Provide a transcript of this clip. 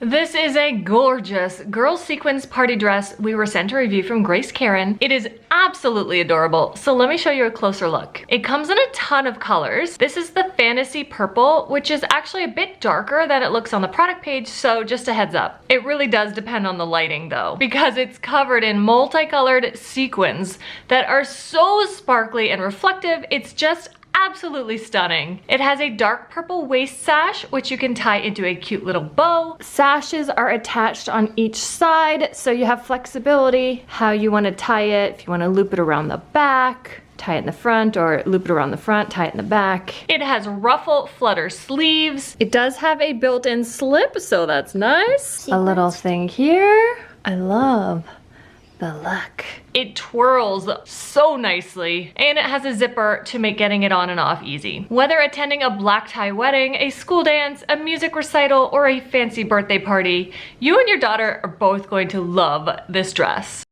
This is a gorgeous girls sequins party dress we were sent a review from Karin. It is absolutely adorable, so let me show you a closer look. It comes in a ton of colors. This is the fantasy purple, which is actually a bit darker than it looks on the product page, so just a heads up. It really does depend on the lighting though, because it's covered in multicolored sequins that are so sparkly and reflective, it's just absolutely stunning. It has a dark purple waist sash, which you can tie into a cute little bow. Sashes are attached on each side, so you have flexibility how you want to tie it. If you want to loop it around the back, tie it in the front, or loop it around the front, tie it in the back. It has ruffle flutter sleeves. It does have a built-in slip, so that's nice. A little thing here. I love the look. It twirls so nicely, and it has a zipper to make getting it on and off easy. Whether attending a black tie wedding, a school dance, a music recital, or a fancy birthday party, you and your daughter are both going to love this dress.